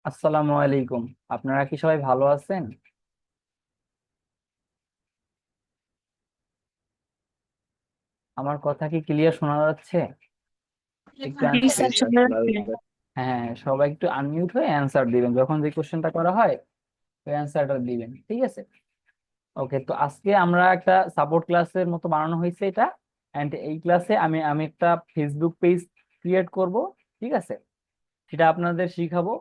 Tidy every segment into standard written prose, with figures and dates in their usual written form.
আসসালামু আলাইকুম। আপনারা কি সবাই ভালো আছেন? আমার কথা কি ক্লিয়ার শোনা যাচ্ছে? একটু জি অ্যান্সার। স্যার, শোনা যাচ্ছে। হ্যাঁ, সবাই একটু আনমিউট হয়ে অ্যান্সার দিবেন যখন যে কোশ্চেনটা করা হয়, ওই অ্যান্সারটা দিবেন, ঠিক আছে? ওকে, তো আজকে আমরা একটা সাপোর্ট ক্লাসের মতো বানানো হয়েছে এটা। এন্ড এই ক্লাসে আমি আমি একটা ফেসবুক পেজ ক্রিয়েট করব, ঠিক আছে? সেটা আপনাদের শিখাবো।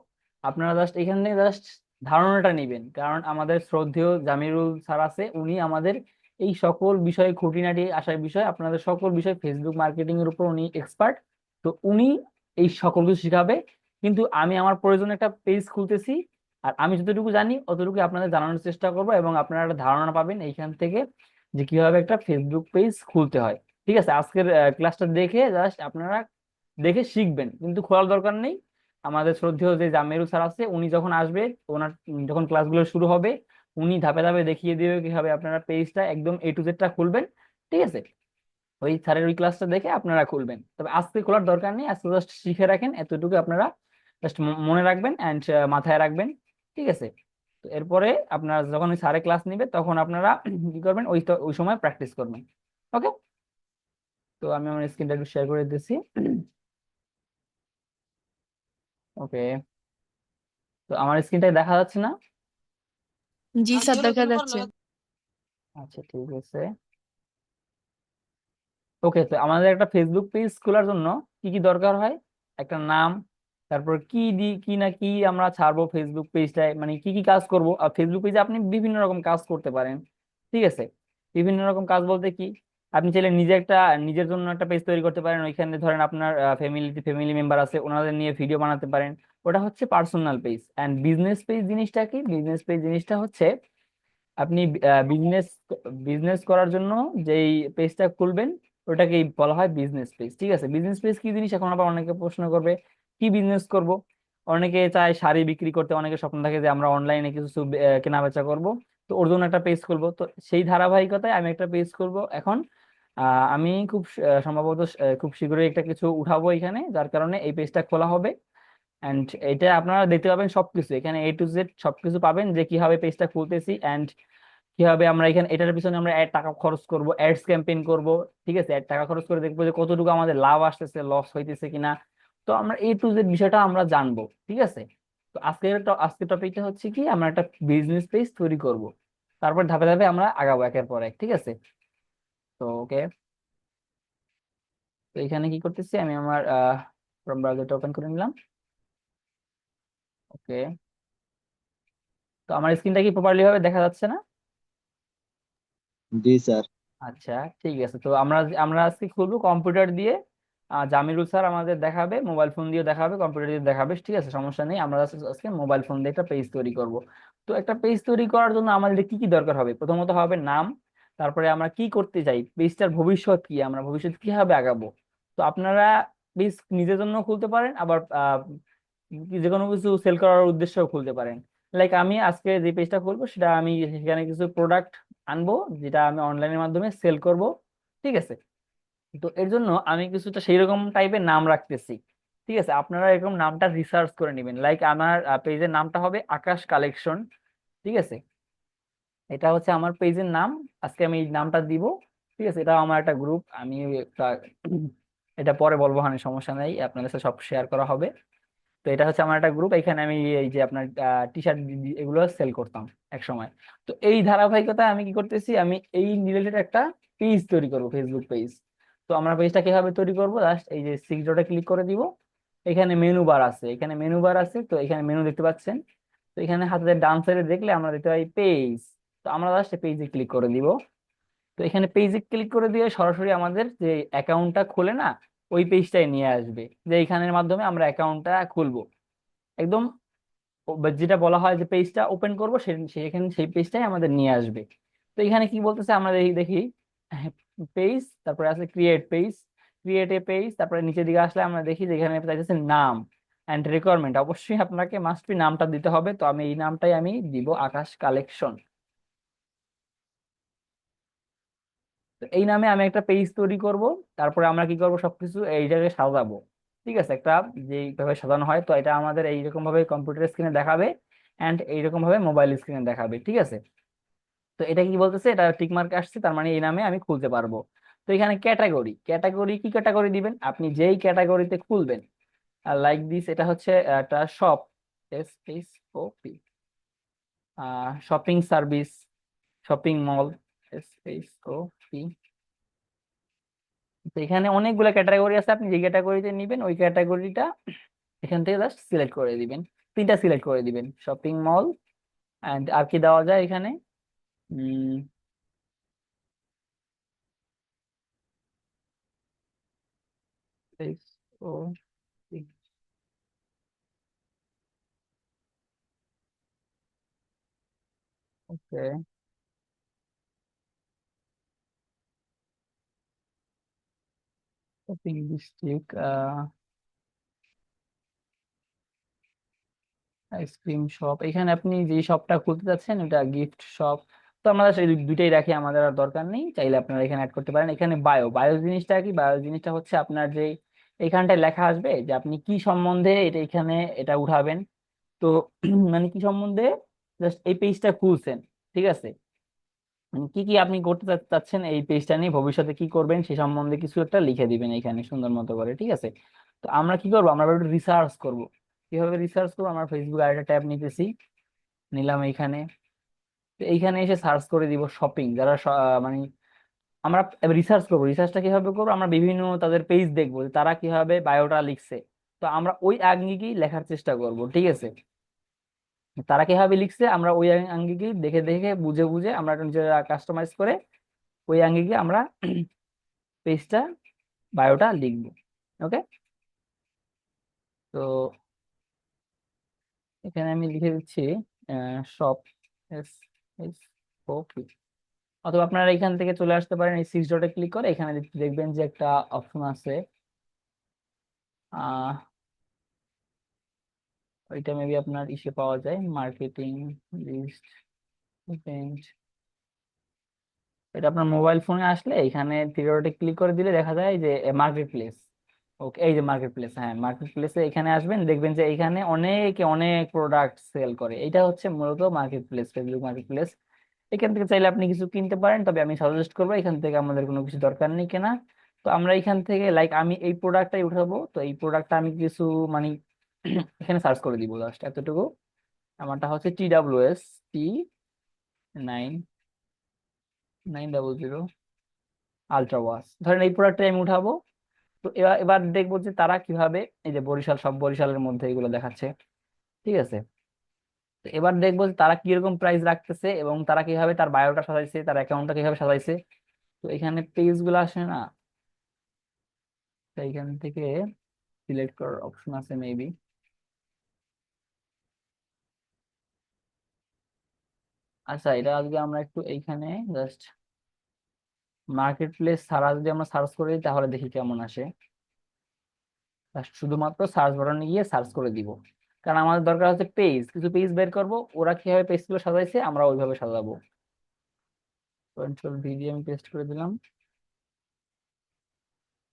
আপনারা জাস্ট এখান থেকে জাস্ট ধারণাটা নেবেন, কারণ আমাদের শ্রদ্ধেয় জামিরুল স্যার আছে, উনি আমাদের এই সকল বিষয়ে খুঁটিনাটি আসার বিষয়, আপনাদের সকল বিষয় ফেসবুক মার্কেটিং এর উপর উনি এক্সপার্ট। তো উনি এই সকল কিছু শিখাবে। কিন্তু আমি আমার প্রয়োজনে একটা পেজ খুলতেছি, আর আমি যতটুকু জানি অতটুকু আপনাদের জানানোর চেষ্টা করব, এবং আপনারা একটা ধারণা পাবেন এইখান থেকে যে কিভাবে একটা ফেসবুক পেজ খুলতে হয়। ঠিক আছে, আজকের ক্লাসটা দেখে জাস্ট আপনারা দেখে শিখবেন, কিন্তু খোলার দরকার নেই। আমাদের শ্রদ্ধেয় যে জামেরু স্যার আছে, উনি যখন আসবে, ওনার যখন ক্লাসগুলো শুরু হবে, উনি ধাপে ধাপে দেখিয়ে দিবে কিভাবে আপনারা পেজটা একদম A to Z খুলবেন। ঠিক আছে, ওই স্যারের ওই ক্লাসটা দেখে আপনারা খুলবেন। তবে আজকে খোলার দরকার নেই, আজকে জাস্ট শিখে রাখেন, এতটুকু আপনারা জাস্ট মনে রাখবেন অ্যান্ড মাথায় রাখবেন। ঠিক আছে, তো এরপরে আপনারা যখন ওই স্যারের ক্লাস নিবে তখন আপনারা কি করবেন, ওই সময় প্র্যাকটিস করবেন। ওকে, তো আমি আমার স্ক্রিনটা একটু শেয়ার করে দিচ্ছি। ওকে, তো আমার স্ক্রিনটাই দেখা যাচ্ছে না? জি স্যার, দেখা যাচ্ছে। আচ্ছা, ঠিক আছে। ওকে, তো আমাদের একটা ফেসবুক পেজ খোলার জন্য কি কি দরকার হয়? একটা নাম, তারপর কি কি না কি আমরা ছাড়বো ফেসবুক পেজটায়, মানে কি কি কাজ করব। আর ফেসবুক পেজে আপনি বিভিন্ন রকম কাজ করতে পারেন। ঠিক আছে, বিভিন্ন রকম কাজ বলতে কি, আপনি চাইলে নিজের জন্য একটা পেজ তৈরি করতে পারেন, ওইখানে ধরেন আপনার ফ্যামিলি মেম্বার আছে, ওনাদের নিয়ে ভিডিও বানাতে পারেন। ওটা হচ্ছে personal page. And business page জিনিসটা কি? বিজনেস পেজ জিনিসটা হচ্ছে আপনি বিজনেস বিজনেস করার জন্য যেই পেজটা খুলবেন, ওটাকেই বলা হয় বিজনেস পেজ। ঠিক আছে, বিজনেস পেজ কি জিনিস এখন আবার অনেকে প্রশ্ন করবে, কি বিজনেস করব? অনেকে চায় শাড়ি বিক্রি করতে, অনেকে স্বপ্ন থাকে যে আমরা অনলাইনে কিছু কেনা বেচা করব, তো ওর জন্য একটা পেজ খুলবো। তো সেই ধারাবাহিকতায় আমি একটা পেজ খুলবো এখন। আমি খুব সম্ভবত খুব শীঘ্রই একটা কিছু উঠাবো এখানে, যার কারণে এই পেজটা খোলা হবে। এন্ড এটা আপনারা দেখতে পাবেন সবকিছু, এখানে A to Z সবকিছু পাবেন, যে কিভাবে পেজটা খুলতেছি এন্ড কিভাবে আমরা এখানে এটার পিছনে আমরা টাকা খরচ করব, অ্যাডস ক্যাম্পেইন করব। ঠিক আছে, টাকা খরচ করে দেখবো যে কতটুকু আমাদের লাভ আসতেছে, লস হইতেছে কিনা। তো আমরা A to Z বিষয়টা আমরা জানবো। ঠিক আছে, তো আজকের টপিকটা হচ্ছে কি, আমরা একটা বিজনেস পেজ তৈরি করব, তারপর ধাপে ধাপে আমরা আগাবো একের পর এক। ঠিক আছে, তো ওকে, তো এখানে কি করতেছি, আমি আমার ক্রোম ব্রাউজারটা ওপেন করে নিলাম। ওকে, তো আমার স্ক্রিনটা কি প্রপারলি ভাবে দেখা যাচ্ছে না? জি স্যার। আচ্ছা, ঠিক আছে, তো আমরা আমরা আজকে খুলবো কম্পিউটার দিয়ে। জামিরুল স্যার আমাদের দেখাবে, মোবাইল ফোন দিয়ে দেখাবে, কম্পিউটার দিয়ে দেখাবে। ঠিক আছে, সমস্যা নেই, আমরা আজকে মোবাইল ফোন দিয়ে একটা পেজ তৈরি করব। তো একটা পেজ তৈরি করার জন্য আমাদের কি কি দরকার হবে? প্রথমত হবে নাম, তারপরে আমরা কি করতে চাই, পেজটার ভবিষ্যৎ কি, আমরা ভবিষ্যৎ কিভাবে আগাবো। তো আপনারা পেজ নিজের জন্য খুলতে পারেন, আবার যে কোনো কিছু সেল করার উদ্দেশ্যেও খুলতে পারেন। লাইক আমি আজকে যে পেজটা খুলবো, সেটা আমি সেখানে কিছু প্রোডাক্ট আনবো, যেটা আমি অনলাইনের মাধ্যমে সেল করব। ঠিক আছে, তো এর জন্য আমি কিছুটা সেই রকম টাইপের নাম রাখতেছি। ঠিক আছে, আপনারা এরকম নামটা রিসার্চ করে নেবেন। লাইক আমার পেজের নামটা হবে আকাশ কালেকশন। ঠিক আছে, এটা হচ্ছে আমার পেজের নাম। আজকে আমি এই নামটা দিব। ঠিক আছে, এটা আমার একটা গ্রুপ, আমি এটা পরে বলবো, মানে সমস্যা নাই, আপনাদের সাথে সব শেয়ার করা হবে। তো এটা হচ্ছে আমার একটা গ্রুপ, এখানে আমি এই যে আপনার টি শার্ট এগুলো সেল করতাম এক সময়। তো এই ধারাবাহিকতায় আমি কি করতেছি, আমি এই রিলেটেড একটা পেজ তৈরি করব, ফেসবুক পেজ। তো আমরা পেজটা কিভাবে তৈরি করব, জাস্ট এই যে 6 ডটে ক্লিক করে দিব। এখানে মেনু বার আছে, এখানে মেনু বার আছে, তো এখানে মেনু দেখতে পাচ্ছেন। তো এখানে হাতে ডান সাইডে দেখলে আমরা দেখতে পাই পেজ। তো আমরা জাস্ট পেজে ক্লিক করে দিব। তো এখানে পেজে ক্লিক করে দিয়ে সরাসরি আমাদের যে অ্যাকাউন্টটা খুলে না, ওই পেজটাই নিয়ে আসবে, যে এইখানের মাধ্যমে আমরা অ্যাকাউন্টটা খুলবো একদম। যেটা বলা হয় যে পেজটা ওপেন করবো, সেখানে সেই পেজটাই আমাদের নিয়ে আসবে। তো এখানে কি বলতেছে আমরা দেখি দেখি পেজ, তারপরে আছে create page, create a page, তারপরে নিচের দিকে আসলে আমরা দেখি যে এখানে চাইতেছে নাম এন্ড রিকোয়ারমেন্ট। অবশ্যই আপনাকে মাস্ট বি নামটা দিতে হবে, তো আমি এই নামটাই আমি দিব, আকাশ কালেকশন। তো এই নামে আমি একটা পেজ তৈরি করব। তারপরে আমরা কি করব, সবকিছু এই জায়গায় সাজাবো। ঠিক আছে, একটা যেভাবে সাজানো হয়, তো এটা আমাদের এইরকম ভাবে কম্পিউটার স্ক্রিনে দেখাবে অ্যান্ড এইরকম ভাবে মোবাইল স্ক্রিনে দেখাবে। ঠিক আছে, তো এটা কি বলতেছে, এটা টিক মার্ক আসছে, তার মানে এই নামে আমি খুলতে পারবো। তো এখানে ক্যাটাগরি, ক্যাটাগরি কি ক্যাটাগরি দিবেন আপনি, যেই ক্যাটাগরিতে খুলবেন, লাইক দিস, এটা হচ্ছে একটা shop, SHOP, shopping service, shopping mall, SHOP। তো এখানে অনেকগুলো ক্যাটাগরি আছে, আপনি যে ক্যাটাগরিতে নিবেন ওই ক্যাটাগরিটা এখান থেকে জাস্ট সিলেক্ট করে দিবেন, তিনটা সিলেক্ট করে দিবেন, শপিং মল এন্ড আর কি দেওয়া যায় এখানে, উম SHOP, ওকে, শপিং ডিস্ট্রিক্ট, আইসক্রিম শপ। এখানে আপনি যে শপটা খুলতে যাচ্ছেন ওটা গিফট শপ। তো আমরা সেই দুইটাই রাখি, আমাদের আর দরকার নেই, চাইলে আপনারা এখানে অ্যাড করতে পারেন। এখানে বায়ো, বায়ো জিনিসটা কি, বায়ো জিনিসটা হচ্ছে আপনার যে এখানটায় লেখা আসবে যে আপনি কি সম্বন্ধে এটা এখানে এটা উঠাবেন। তো মানে কি সম্বন্ধে জাস্ট এই পেজটা খুলছেন, ঠিক আছে, মানে কি কি আপনি করতে চাচ্ছেন এই পেজটা নিয়ে, ভবিষ্যতে কি করবেন সে সম্বন্ধে কিছু একটা লিখে দিবেন এখানে সুন্দর মতো করে। ঠিক আছে, তো আমরা কি করবো, আমরা একটু রিসার্চ করব। কিভাবে রিসার্চ করবো, আমরা ফেসবুক আরেকটা ট্যাব নিতেছি, নিলাম এইখানে। তো এইখানে এসে সার্চ করে দিব শপিং, যারা মানে আমরা রিসার্চ করবো। রিসার্চটা কিভাবে করবো, আমরা বিভিন্ন তাদের পেজ দেখবো যে তারা কিভাবে বায়োটা লিখছে, তো আমরা ওই আঙ্গিকেই লেখার চেষ্টা করব। ঠিক আছে, তারা কিভাবে লিখছে আমরা ওই আঙ্গিকেই দেখে দেখে বুঝে বুঝে আমরা নিজেরা কাস্টমাইজ করে ওই আঙ্গিকে আমরা পেজটা, বায়োটা লিখবো। ওকে, তো এখানে আমি লিখে দিচ্ছি শপ, SHOP। অথবা আপনারা এখান থেকে চলে আসতে পারেন, এই সিক্স ডটে ক্লিক করে এখানে দেখবেন যে একটা অপশন আছে, আহ ওইটা মেবি আপনার ইসে পাওয়া যায়, মার্কেটিং লিস্ট ইভেন্ট। এটা আপনার মোবাইল ফোনে আসলে এখানে থ্রি ডটে ক্লিক করে দিলে দেখা যায় যে মার্কেট প্লেস। ওকে, এই যে মার্কেট প্লেস, হ্যাঁ মার্কেট প্লেসে এখানে আসবেন, দেখবেন যে এখানে অনেকে অনেক প্রোডাক্ট সেল করে। এটা হচ্ছে মূলত market place, Facebook market place. এখান থেকে চাইলে আপনি কিছু কিনতে পারেন, তবে আমি সাজেস্ট করবো এখান থেকে আমাদের কোনো কিছু দরকার নেই কেনা। তো আমরা এখান থেকে লাইক আমি এই প্রোডাক্টটাই উঠাবো, তো এই প্রোডাক্টটা আমি কিছু মানে এখানে সার্চ করে দিব জাস্ট এতটুকু। আমারটা হচ্ছে TWS T9900 আলট্রা ওয়াচ, ধরেন এই প্রোডাক্টটাই আমি উঠাবো। তো এবার এবার দেখবো যে তারা কিভাবে, এই যে বরিশাল, সব বরিশালের মধ্যে এগুলো দেখাচ্ছে। ঠিক আছে, তো এবার দেখবো যে তারা কিরকম প্রাইস রাখতেছে এবং তারা কিভাবে তার বায়োটা সাজাইছে, তার অ্যাকাউন্টটা কিভাবে সাজাইছে। তো এখানে পেজ গুলো আসে না, তো এখান থেকে সিলেক্ট করার অপশন আছে মেবি। আচ্ছা, এটা আজকে আমরা একটু এইখানে জাস্ট মার্কেট প্লেস ছাড়া যদি আমরা সার্চ করি তাহলে দেখি কেমন আসে। Just শুধুমাত্র সার্চ বাটনে গিয়ে সার্চ করে দিব, কারণ আমাদের দরকার হচ্ছে পেজ, কিছু পেজ বের করব, ওরা কিভাবে পেজ গুলো সাজাইছে আমরা ওইভাবে সাজাবো। কন্ট্রোল ভিডিও আমি পেস্ট করে দিলাম।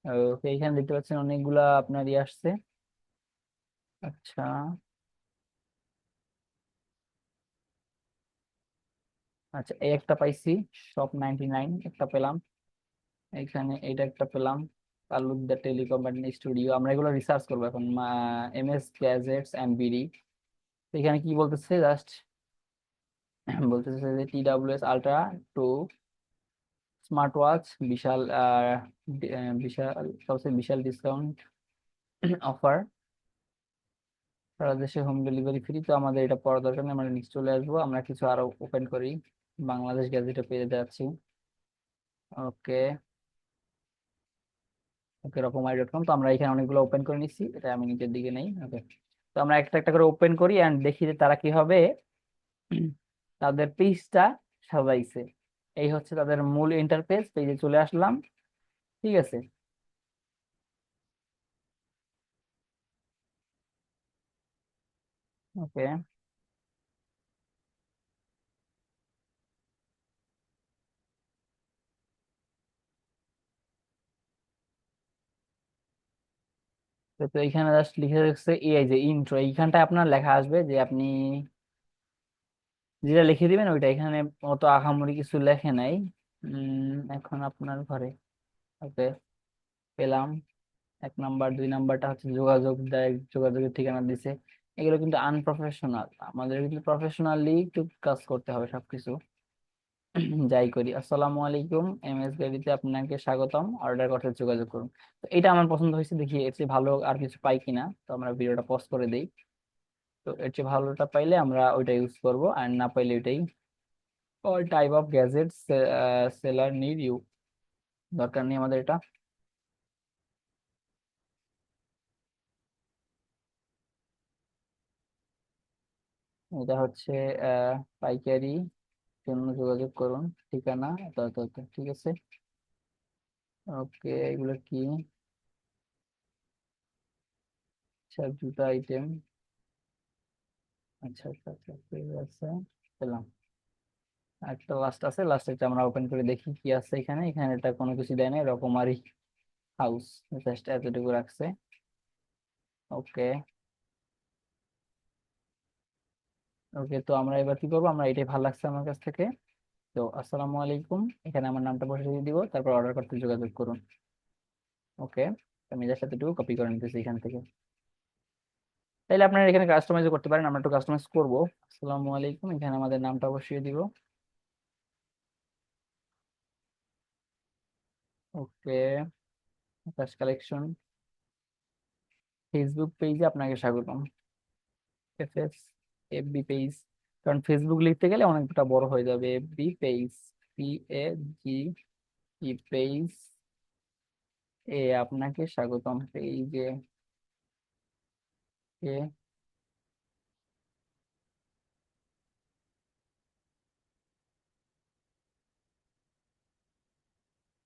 ওকে, এখানে দেখতে পাচ্ছেন অনেকগুলা আপনার আসছে। আচ্ছা, আচ্ছা এই একটা পাইছি, শপ 99 একটা পেলাম, এখানে এইটা একটা পেলাম, তালুকদার টেলিকম অ্যান্ড স্টুডিও। আমরা এগুলো রিসার্চ করবো এখন, MS গ্যাজেটস অ্যান্ড বিডি। এখানে কি বলতেছে জাস্ট বলতেছে যে TWS আলট্রা 2 স্মার্ট ওয়াচ, বিশাল বিশাল, সবচেয়ে বিশাল ডিসকাউন্ট অফার, সারা দেশে হোম ডেলিভারি ফ্রি। তো আমাদের এটা পড়া দরকার নেই, আমরা নেক্সট চলে আসবো। আমরা কিছু আরো ওপেন করি, বাংলাদেশ গ্যাজেটে পেয়ে যাচ্ছি। ওকে, ওকে রকমারি.com। তো আমরা এখানে অনেকগুলো ওপেন করে নিচ্ছি, এটা আমি নিচের দিকে নেই। ওকে, তো আমরা একটা একটা করে ওপেন করি এন্ড দেখি যে তারা কিভাবে তাদের পেজটা সাজাইছে। এই হচ্ছে তাদের মূল ইন্টারফেস, পেজে চলে আসলাম। ঠিক আছে, ওকে, তো এখানে জাস্ট লিখে রাখছে এই যে ইন্ট্রো, এইখানটায় আপনার লেখা আসবে যে আপনি যেটা লিখে দিবেন ওইটা। এখানে অত আহামরি কিছু লেখে নাই। এখন আপনার ঘরে, ওকে, পেলাম। 1 নাম্বার, 2 নাম্বারটা হচ্ছে যোগাযোগ দেয়, যোগাযোগের ঠিকানা দিছে। এগুলো কিন্তু আনপ্রফেশনাল, আমাদের কিন্তু প্রফেশনালি একটু কাজ করতে হবে সবকিছু। যাই করি, আসসালামু আলাইকুম, এমএস গাড়িতে আপনাকে স্বাগতম, অর্ডার করতে যোগাযোগ করুন। তো এটা আমার পছন্দ হয়েছে, দেখি এর চেয়ে ভালো আর কিছু পাই কিনা। তো আমরা ভিডিওটা পজ করে দেই। তো এর চেয়ে ভালোটা পাইলে আমরা ওইটা ইউজ করব, আর না পাইলে ওইটাই। All type of gadgets seller need you, দরকার নেই আমাদের এটা। এটা হচ্ছে পাইকারি জন্য যোগাযোগ করুন, ঠিকানা এত এত এত, ঠিক আছে। ওকে, এগুলো কি? আচ্ছা, জুতা আইটেম। আচ্ছা আচ্ছা আচ্ছা, ঠিক আছে, পেলাম। একটা লাস্ট আছে, লাস্ট এটা আমরা ওপেন করে দেখি কি আছে এখানে। এখানে এটা কোনো কিছু দেয় না, রকমারি হাউস, জাস্ট এতটুকু রাখছে। ওকে ওকে, তো আমরা এবার কি করবো, আমরা এটাই ভালো লাগছে আমার কাছ থেকে। তো আসসালামু আলাইকুম, এখানে আমার নামটা বসিয়ে দিব, তারপর অর্ডার করতে যোগাযোগ করুন। ওকে, আমি জাস্ট এতটুকু কপি করে নিতেছি এখান থেকে। তাইলে আপনারা এখানে কাস্টমাইজ করতে পারেন, আমরা একটু কাস্টমাইজ করবো। আসসালামু আলাইকুম, এখানে আমাদের নামটা বসিয়ে দিব। ওকে, আকাশ কালেকশন, ফেসবুক পেজে আপনাকে স্বাগতম। এফএস, এফবি পেজ, কারণ ফেসবুক লিখতে গেলে অনেকটা বড় হয়ে যাবে। এফবি পেজ, PAG, ই পেজ, আপনাকে স্বাগতম পেজে। এ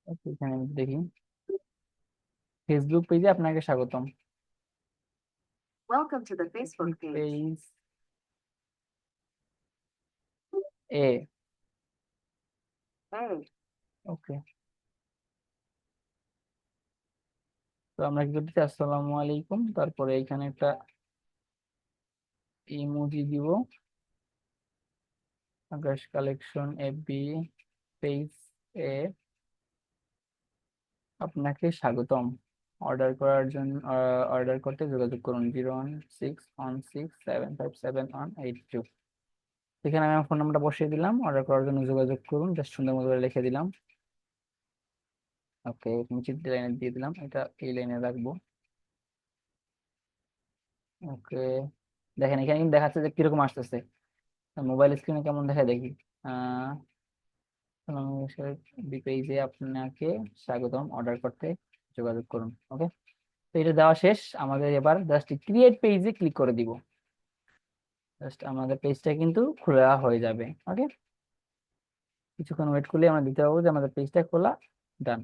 ওকে, এখানে আমি দেখি, ফেসবুক পেজে আপনাকে স্বাগতম। Welcome to the Facebook page. Page A, Hey, ওকে। তো আমরা কি করতেছি, আসসালামু আলাইকুম, তারপরে এখানে একটা ইমোজি দিব। আকাশ কালেকশন, এফবি পেজ এ আপনাকে স্বাগতম, অর্ডার করার জন্য, অর্ডার করতে যোগাযোগ করুন 0161677178182। এখানে আমি আমার ফোন নাম্বারটা বসিয়ে দিলাম, অর্ডার করার জন্য যোগাযোগ করুন, জাস্ট সুন্দর মতো করে লিখে দিলাম। ওকে, নিচের লাইনে দিয়ে দিলাম, এটা এই লাইনে রাখবো। ওকে, দেখেন এখানে কিন্তু দেখাচ্ছে যে কিরকম আসতেছে, মোবাইল স্ক্রিনে কেমন দেখায় দেখি। আহ পেজে আপনাকে স্বাগতম, অর্ডার করতে যোগাযোগ করুন। ওকে, তো এটা দেওয়া শেষ আমাদের, এবার জাস্ট ক্রিয়েট পেজে ক্লিক করে দিব। জাস্ট আমাদের পেজটা কিন্তু খোলা হয়ে যাবে। ওকে, কিছুক্ষণ ওয়েট করলে আমরা দিতে পারবো যে আমাদের পেজটা খোলা, ডান।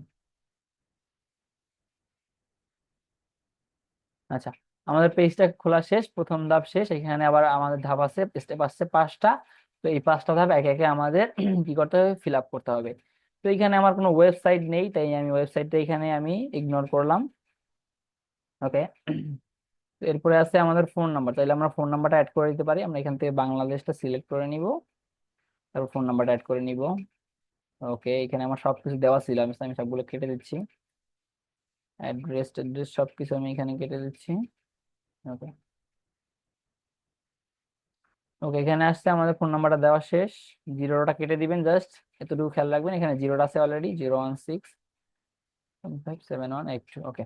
আচ্ছা, আমাদের পেজটা খোলা শেষ, প্রথম ধাপ শেষ। এখানে আবার আমাদের ধাপ আছে, স্টেপ আছে 5টা। তো এই 5টা ধাপ একে একে আমাদের কি করতে হবে, ফিল আপ করতে হবে। তো এখানে আমার কোনো ওয়েবসাইট নেই, তাই আমি ওয়েবসাইটটা এখানে আমি ইগনোর করলাম। ওকে, এরপরে আছে আমাদের ফোন নাম্বার, তাইলে আমরা ফোন নাম্বারটা অ্যাড করে দিতে পারি। আমরা এখান থেকে বাংলাদেশটা সিলেক্ট করে নিব, তারপর ফোন নাম্বারটা অ্যাড করে নিব। ওকে, এখানে আমার সবকিছু দেওয়া ছিল, আমি সবগুলো কেটে দিচ্ছি। অ্যাড্রেস ট্যাড্রেস সবকিছু আমি এখানে কেটে দিচ্ছি। ওকে ওকে, এখানে আসছে আমাদের ফোন নাম্বারটা দেওয়া শেষ। জিরোটা কেটে দিবেন, জাস্ট এতটুকু খেয়াল রাখবেন, এখানে জিরোটা আছে অলরেডি, 016757182। ওকে,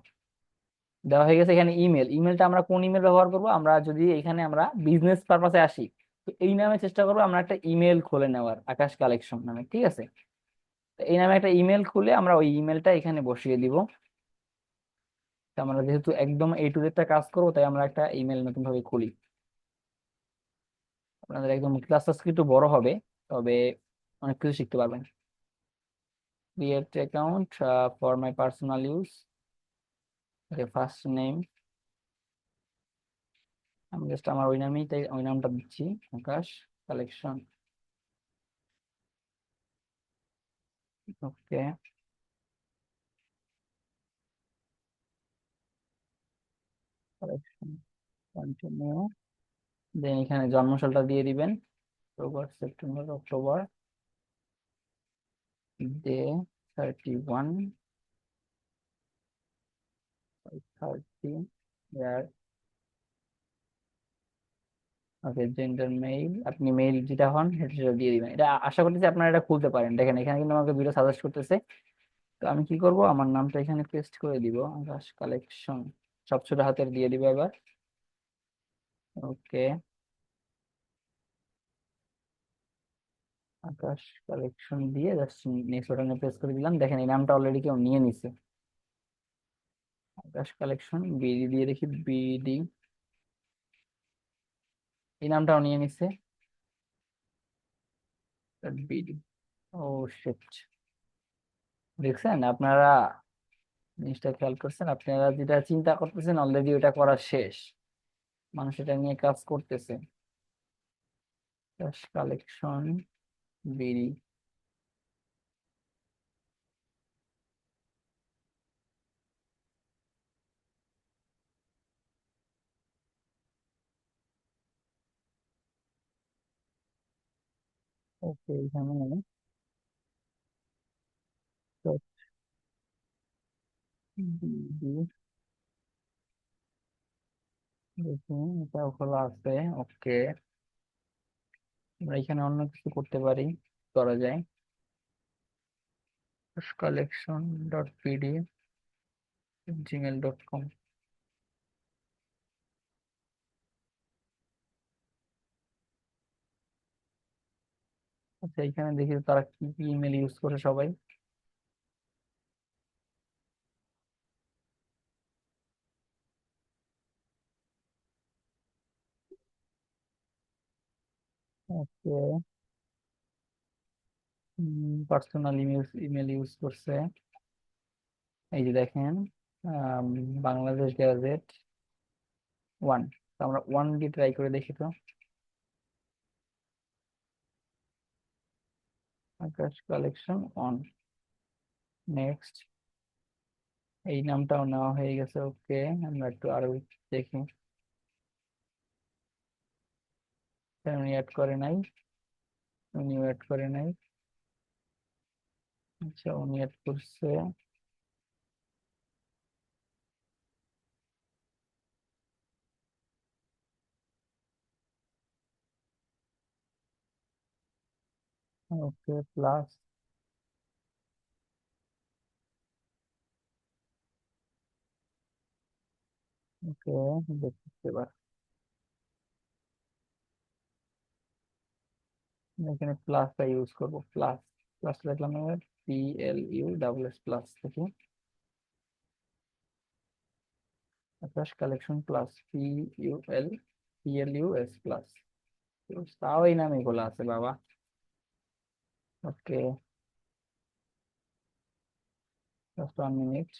দেওয়া হয়ে গেছে। এখানে ইমেল, ইমেলটা আমরা কোন ইমেল ব্যবহার করব, আমরা যদি এখানে আমরা বিজনেস পারপাসে আসি, তো এই নামে চেষ্টা করবো আমরা একটা ইমেল খুলে নেওয়ার, আকাশ কালেকশন নামে, ঠিক আছে। তো এই নামে একটা ইমেল খুলে আমরা ওই ইমেলটা এখানে বসিয়ে দিব। তো আমরা যেহেতু একদম A to Z একটা কাজ করবো, তাই আমরা একটা ইমেল নতুন ভাবে খুলি। আপনাদের একদম ক্লাসটা একটু বড় হবে, তবে অনেক কিছু শিখতে পারবেন। Create account for my personal use. Okay, first name, আমি জাস্ট আমার ওই নামেই, তাই ওই নামটা দিচ্ছি, আকাশ কালেকশন। ওকে, কালেকশন কন্টিনিউ, দেন এখানে জন্মসালটা দিয়ে দিবেন, অক্টোবর সেপ্টেম্বর অক্টোবর, ডে 31, 30, ইয়ার, ওকে, জেন্ডার মেইল, আপনি মেইল যেটা হন সেটা দিয়ে দিবেন। এটা আশা করতেছি আপনারা এটা খুলতে পারেন। দেখেন এখানে কিন্তু আমাকে দুটো সাজেস্ট করতেছে। তো আমি কি করব, আমার নামটা এখানে পেস্ট করে দিব, আকাশ কালেকশন, সব ছোট হাতের দিয়ে দিব এবার। ওকে, আকাশ কালেকশন দিয়ে জাস্ট নেক্সট বাটনে প্রেস করে দিলাম। দেখেন এই নামটা অলরেডি কেউ নিয়ে নিছে, আকাশ কালেকশন বিডি দিয়ে দেখি, বিডি, এই নামটাও নিয়ে নিছে, বিডি। ও শিট, দেখছেন আপনারা জিনিসটা খেয়াল করছেন? আপনারা যেটা চিন্তা করতেছেন অলরেডি ওটা করা শেষ, মানুষ এটা নিয়ে কাজ করতেছে। আকাশ কালেকশন বিডি, ওকে, এখানে বিডি, দেখুন এটাও খোলা আছে। ওকে, আমরা এখানে অন্য কিছু করতে পারি, করা যায়, কালেকশন ডট পিডি gmail.com। আচ্ছা, এখানে দেখি তারা কি কি ইমেল ইউজ করে সবাই। ওকে, পার্সোনাল ইমেল ইমেল ইউজ করছে, এই যে দেখেন, আম, বাংলাদেশ গ্যাজেট 1। আমরা 1 দিয়ে ট্রাই করে দেখি তো, আকাশ কালেকশন অন, নেক্সট, এই নামটাও নেওয়া হয়ে গেছে। ওকে, আমরা একটু আরো দেখি, উনি অ্যাড করে নাই, উনিও অ্যাড করে নাই, আচ্ছা উনি অ্যাড করছে। ওকে, প্লাস, ওকে, দেখতে এবার আমি এখানে প্লাসটা ইউজ করবো, প্লাস, প্লাস লিখলাম এবার, PLU প্লাস থেকে, আকাশ কালেকশন প্লাস, PLUS প্লাস, তাও এই নামে খোলা আছে বাবা। ওকে, জাস্ট 1 মিনিট।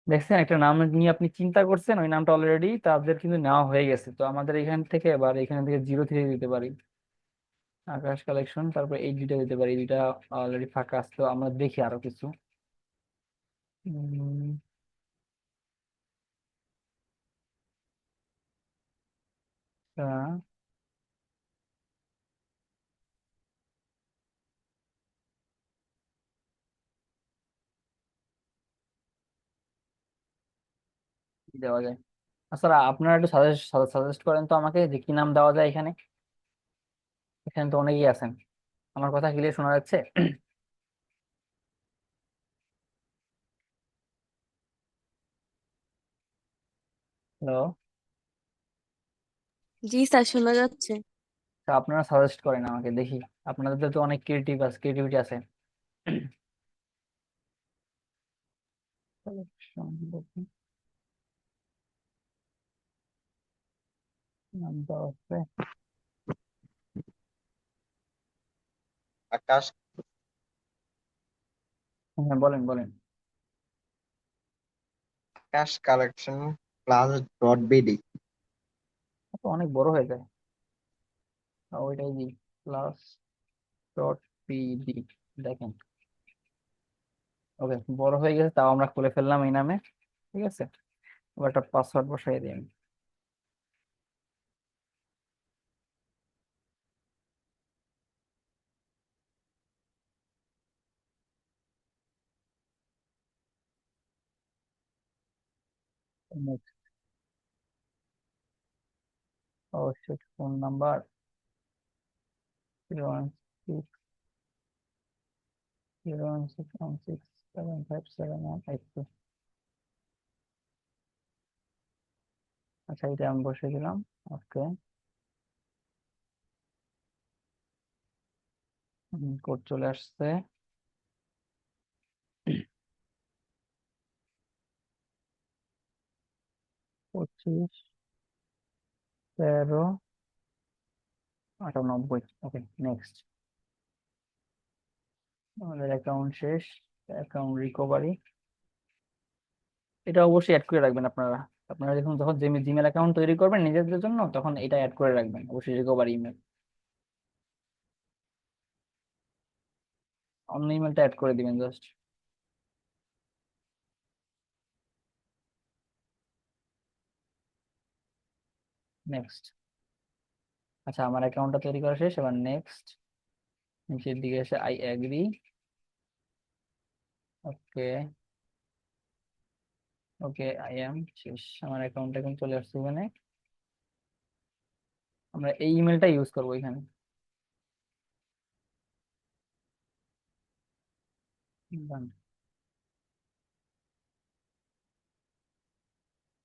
দেখছেন একটা নাম নিয়ে আপনি চিন্তা করছেন, ওই নামটা অলরেডি তাদের কিন্তু নেওয়া হয়ে গেছে। তো আমাদের এখান থেকে এবার এখান থেকে 0 থেকে দিতে পারি, আকাশ কালেকশন, তারপর এই দুইটা দিতে পারি, এই দুইটা অলরেডি ফাঁকা আছে। তো আমরা দেখি আরো কিছু, উম, আচ্ছা, কি দেওয়া যায়? আচ্ছা, আপনারা একটু সাজেস্ট সাজেস্ট করেন তো আমাকে, যে কি নাম দেওয়া যায় এখানে। এখানে তো অনেকেই আছেন, আমার কথা ক্লিয়ার শোনা যাচ্ছে? হ্যালো, জি স্যার, শোনা যাচ্ছে। আপনারা সাজেস্ট করেন আমাকে, দেখি আপনাদের তো অনেক ক্রিয়েটিভিটি আছে। Collection, দেখি, নাম দেওয়া আছে। আকাশ হ্যাঁ, বলেন বলেন। আকাশ কালেকশন ক্লাস ডট বিডি। তো অনেক বড় হয়ে যায়। ওইটাই দিই, ক্লাস ডট পিডি। দেখেন, ওকে, বড় হয়ে গেছে, তাও আমরা খুলে ফেললাম এই নামে। ঠিক আছে, এবার একটা পাসওয়ার্ড বসাই দিই আমি। অবশ্যই ফোন নাম্বার 01616757182। আচ্ছা, এটা আমি বসে দিলাম। ওকে, কোড চলে আসছে। 25 13 98। ওকে, নেক্সট। আমাদের অ্যাকাউন্ট শেষ। অ্যাকাউন্ট রিকভারি, এটা অবশ্যই অ্যাড করে রাখবেন আপনারা। আপনারা যখন জিমেল অ্যাকাউন্ট তৈরি করবেন নিজেদের জন্য, তখন এটা অ্যাড করে রাখবেন অবশ্যই, রিকভারি ইমেল। অন্য ইমেলটা অ্যাড করে দিবেন জাস্ট। নেক্সট। আচ্ছা, আমার অ্যাকাউন্টটা তৈরি করা শেষ, এবার নেক্সট। নিচের দিকে এসে I agree. Okay, okay, I am শেষ। আমার অ্যাকাউন্ট এখন চলে আসছে এখানে। আমরা এই ইমেলটা ইউজ করবো এখানে।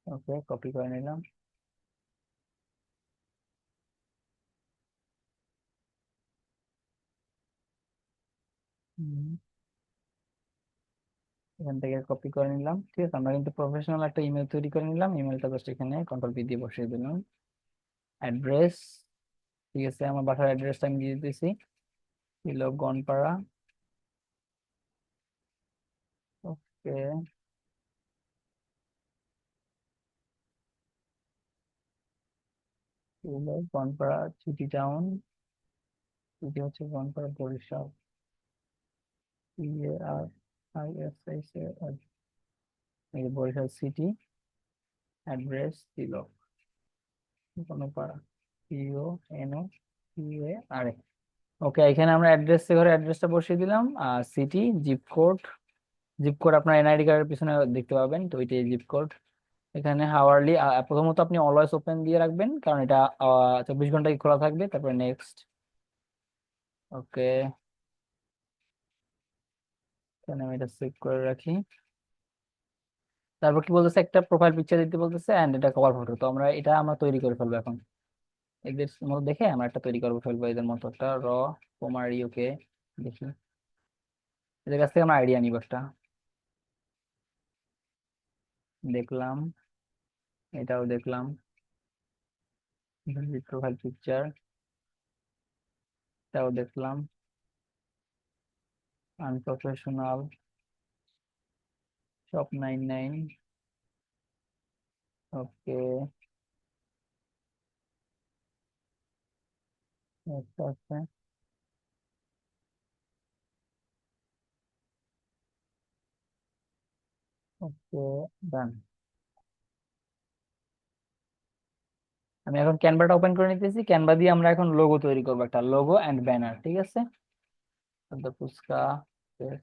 ওকে, কপি করে নিলাম। হুম, এখান থেকে কপি করে নিলাম। ঠিক আছে, আমরা কিন্তু প্রফেশনাল একটা ইমেল তৈরি করে নিলাম। ইমেলটা জাস্ট এখানে কন্ট্রোল পি দিয়ে বসিয়ে দিলাম। অ্যাড্রেস, ঠিক আছে, আমার বাসার অ্যাড্রেসটা আমি দিয়ে দিতেছি। Gonopara. Okay, Gonopara city town. City হচ্ছে গনপাড়া, বরিশাল। PARISIC, এই যে Barishal city. Address Tilak Gonopara, PONOPARA। Okay, এখানে আমরা অ্যাড্রেস ঘরে অ্যাড্রেসটা বসিয়ে দিলাম। City, zip code. Zip code আপনার এনআইডি কার্ডের পিছনে দেখতে পাবেন, তো ওইটাই জিপ কোড। এখানে হাওয়ারলি, প্রথমত আপনি অলওয়েজ ওপেন দিয়ে রাখবেন, কারণ এটা 24 ঘন্টা খোলা থাকবে। তারপরে নেক্সট। ওকে, এখানে আমি এটা সেভ করে রাখি। তারপর কি বলতেছে, একটা প্রোফাইল পিকচার দিতে বলতেছে, এন্ড এটা কভার ফটো। তো আমরা তৈরি করে ফেলবো এখন। এদের মতো দেখে আমরা একটা তৈরি করবো ফেলবো, এদের মতো একটা কুমারী। ওকে, দেখি, এদের কাছ থেকে আমরা আইডিয়া নিব একটা। দেখলাম, এটাও দেখলাম। প্রোফাইল পিকচার, এটাও দেখলাম। Unprofessional, shop 99। ওকে, আচ্ছা আচ্ছা। ওকে, ডান। আমি এখন ক্যানভাটা ওপেন করে নিতেছি। ক্যানভা দিয়ে আমরা এখন লোগো তৈরি করবো, একটা লোগো এন্ড ব্যানার। ঠিক আছে, ফুচকা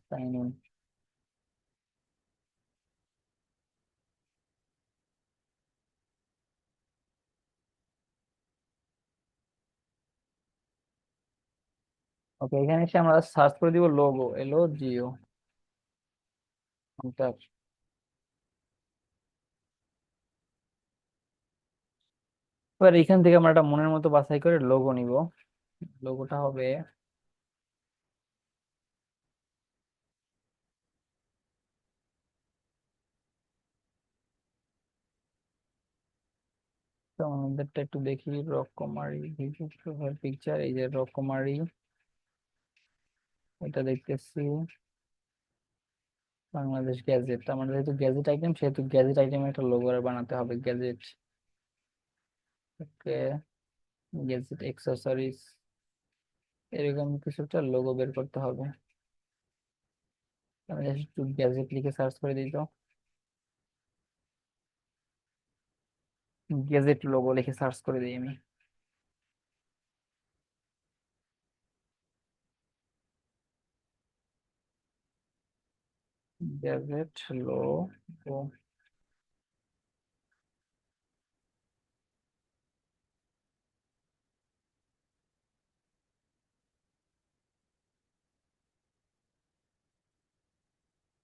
সাইন ইন। ওকে, এখানে এসে আমরা সার্চ করে দিব লোগো, LOGO। এবার এখান থেকে আমরা একটা মনের মতো বাছাই করে লোগো নিব। লোগোটা হবে, তো আমাদেরটা একটু দেখি। রকমারি প্রোফাইল পিকচার, এই যে রকমারি। এটা দেখতেছি বাংলাদেশ গ্যাজেট, আমাদের যেহেতু গ্যাজেট আইটেম সেহেতু গ্যাজেট আইটেমের একটা লোগো বানাতে হবে, গ্যাজেট। ওকে, গ্যাজেট অ্যাক্সেসরিজ, এরকম কিছু একটা লোগো বের করতে হবে। আমি just একটু গ্যাজেট লিখে সার্চ করে দিই তো, গ্যাজেট লোগো লিখে সার্চ করে দিই আমি। গ্যাজেট লোগো,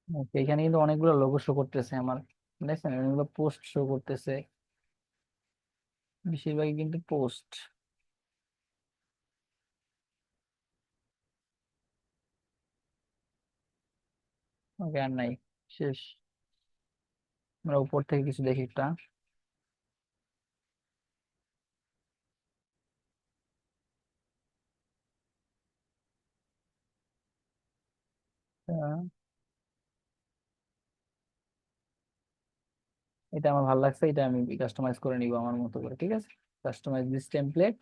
ওকে, এখানে কিন্তু অনেকগুলো লোগো শো করতেছে আমার, দেখছেন অনেকগুলো পোস্ট শো করতেছে, বেশিরভাগই কিন্তু পোস্ট। ওকে, আর নাই, শেষ। আমরা উপর থেকে কিছু দেখি একটা। আহ, এটা আমার ভালো লাগছে, এটা আমি কাস্টমাইজ করে নিব আমার মতো করে, ঠিক আছে। Customise this template.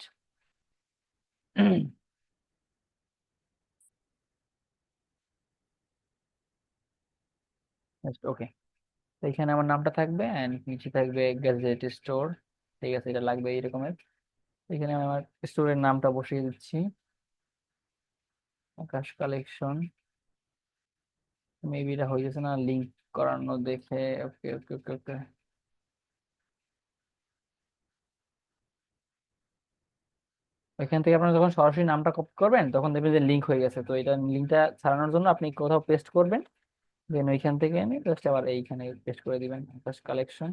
ওকে, এখানে আমার নামটা থাকবে এন্ড নিচে থাকবে গ্যাজেট স্টোর, ঠিক আছে, এটা লাগবে এই রকমের। এখানে আমি আমার স্টোরের নামটা বসিয়ে দিচ্ছি, আকাশ কালেকশন। মেবি এটা হয়ে গেছে না লিংক করানো দেখে। ওকে ওকে ওকে ওকে, এখান থেকে আপনারা যখন সরাসরি নামটা কপি করবেন তখন দেখবেন যে লিংক হয়ে গেছে, তো এটা লিংকটা ছাড়ানোর জন্য আপনি কোথাও পেস্ট করবেন, দেন ওইখান থেকে এনে জাস্ট আবার এইখানে পেস্ট করে দিবেন আকাশ কালেকশন।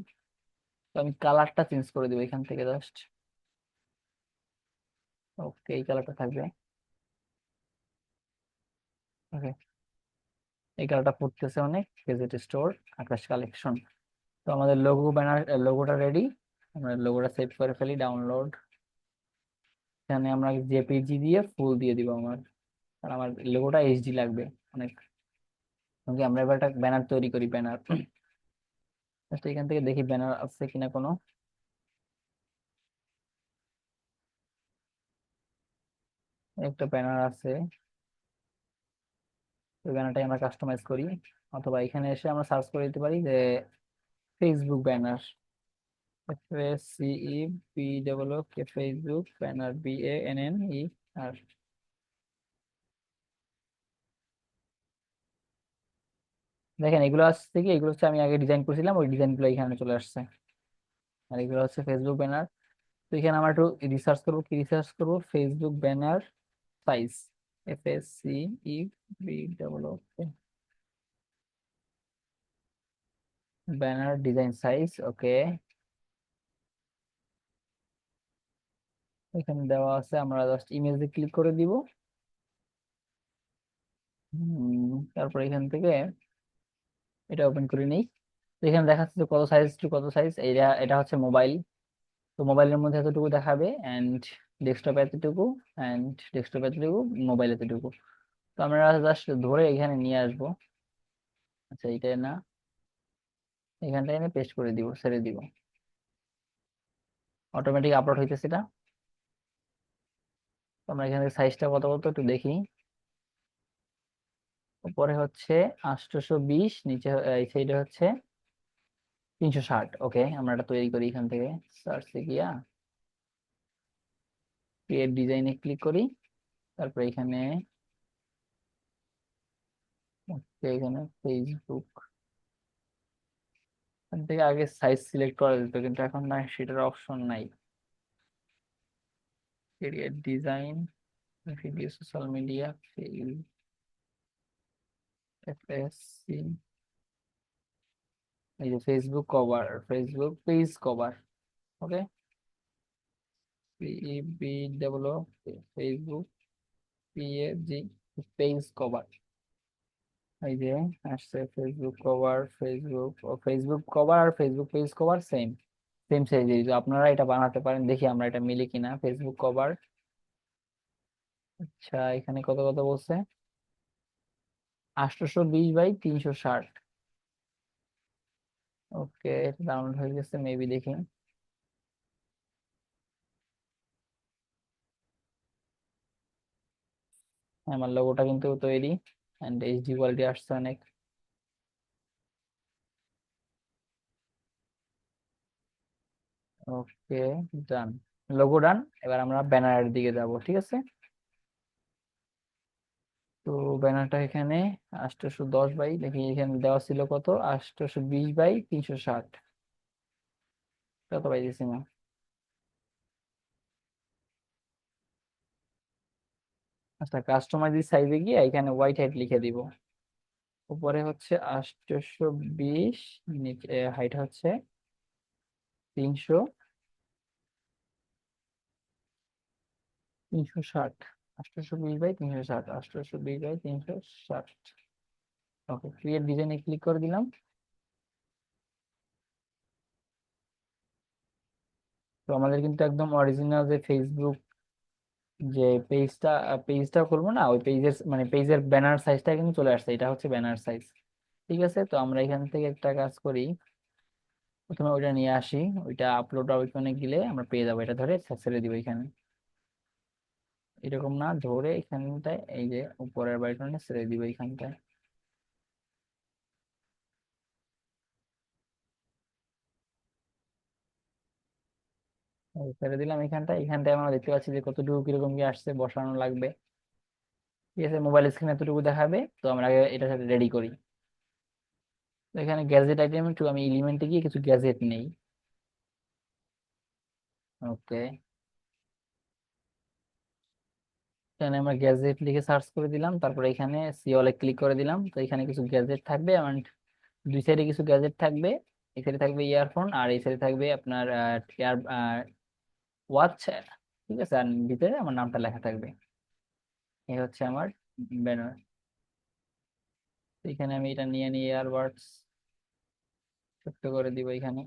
তো আমি কালারটা চেঞ্জ করে দিব এখান থেকে জাস্ট। ওকে, এই কালারটা থাকবে। ওকে, এই কালারটা পড়তেছে অনেক, গেজেট স্টোর আকাশ কালেকশন। তো আমাদের লোগো ব্যানার লোগোটা রেডি, আমরা লোগোটা সেভ করে ফেলি, ডাউনলোড। এখানে আমরা জেপিজি দিয়ে ফুল দিয়ে দিব আমার, আর আমার লোগোটা এইচডি লাগবে অনেক। ওকে, আমরা এবার একটা ব্যানার তৈরি করি, ব্যানার। এখান থেকে দেখি ব্যানার আছে কিনা কোনো। একটা ব্যানার আছে, ওই ব্যানারটাই আমরা কাস্টমাইজ করি, অথবা এখানে এসে আমরা সার্চ করে দিতে পারি যে Facebook banner, FACEBOOK, Facebook banner, BANNE। আর দেখেন এগুলো আসছে কি, এগুলো হচ্ছে আমি আগে ডিজাইন করেছিলাম, ওই ডিজাইন গুলো এখানে চলে আসছে। আর এগুলো হচ্ছে ফেসবুক ব্যানার। তো এখানে আমরা একটু রিসার্চ করবো, কি রিসার্চ করবো, Facebook banner size, FACEBOOK banner design size. Okay, এখানে দেওয়া আছে, আমরা জাস্ট ইমেজে ক্লিক করে দিব। তারপর এখান থেকে এটা ওপেন করে নিই। তো এখানে দেখাচ্ছে যে কত সাইজ টু কত সাইজ, এটা এটা হচ্ছে মোবাইল, তো মোবাইলের মধ্যে এতটুকু দেখাবে, এন্ড ডেস্কটপ এতটুকু, এন্ড ডেস্কটপ এতটুকু, মোবাইল এতটুকু। তো আমরা জাস্ট ধরে এখানে নিয়ে আসবো। আচ্ছা, এটা না, এখানটা এনে পেস্ট করে দিব, ছেড়ে দিব, অটোমেটিক আপলোড হইতেছে এটা। তো আমরা এখানে সাইজটা কত কত একটু দেখি। উপরে হচ্ছে 820, নিচে এই সাইডে হচ্ছে 360। ওকে, আমরা এটা তৈরি করি এখান থেকে, সার্চে গিয়া ক্রিয়েট ডিজাইনে ক্লিক করি। তারপর এখানে এখানে ফেসবুক, এখান থেকে আগে সাইজ সিলেক্ট করা যেত, কিন্তু এখন না, সেটার অপশন নাই। Create design, video, social media, FSC, এই যে Facebook cover, Facebook page cover. Okay, PEB develop, Facebook PAG page cover. এই যে আসছে ফেসবুক কভার, ফেসবুক ও ফেসবুক কভার আর Facebook page cover same, same size. আপনারা এটা বানাতে পারেন, দেখি আমরা এটা মিলি কিনা। ফেসবুক কভার, আচ্ছা এখানে কত কত বলছে, 820/360। ওকে, ডাউনলোড হয়ে গেছে, মেবি দেখি। আমার লোগোটা কিন্তু তৈরি, এন্ড এইচডি কোয়ালিটি আসছে অনেক। ওকে, ডান, লোগো ডান। এবার আমরা ব্যানারের দিকে যাব, ঠিক আছে। তো ব্যানারটা এখানে 810 দেখি এখানে দেওয়া ছিল কত, 820/360। কত পাইতেছি না। আচ্ছা, কাস্টমাইজ সাইজে গিয়ে এখানে হোয়াইট হাইট লিখে দিব। উপরে হচ্ছে 820, নিচে হাইট হচ্ছে 300, 360। 820/360, 820/360। ওকে, ক্রিয়েট ডিজাইনে ক্লিক করে দিলাম। তো আমাদের কিন্তু একদম অরিজিনাল যে ফেসবুক যে পেজটা খুলবো না, ওই পেজের মানে পেজের ব্যানার সাইজটা কিন্তু চলে আসছে, এটা হচ্ছে ব্যানার সাইজ। ঠিক আছে, তো আমরা এখান থেকে একটা কাজ করি, প্রথমে ওইটা নিয়ে আসি, ওইটা আপলোড ওইখানে গেলে আমরা পেয়ে যাবো, এটা ধরে ছেড়ে দিব এখানে। এরকম না, ধরে এখানটায় এই যে উপরের বাটনে ছেড়ে দিব এখানটায়। এই ছেড়ে দিলাম এখানটায়। এখানটায় আমরা দেখতে পাচ্ছি যে কতটুকু কিরকম কি আসছে, বসানো লাগবে। ঠিক আছে, মোবাইল স্ক্রিন এতটুকু দেখাবে, তো আমরা আগে এটা রেডি করি। তো এখানে গ্যাজেট আইটেম একটু আমি এলিমেন্টে গিয়ে কিছু গ্যাজেট নেই। ওকে, এখানে আমরা গ্যাজেট লিখে সার্চ করে দিলাম, তারপরে এখানে সিওলে ক্লিক করে দিলাম। তো এখানে কিছু গ্যাজেট থাকবে, and দুই সাইডে কিছু গ্যাজেট থাকবে। এই সাইডে থাকবে ইয়ারফোন, আর এই সাইডে থাকবে আপনার এয়ার ওয়াচ। ঠিক আছে, আর ভিতরে আমার নামটা লেখা থাকবে। এই হচ্ছে আমার ব্যানার। এখানে আমি এটা নিয়ে নিয়ে ইয়ারবাডস ছোট্ট করে দিব এখানে।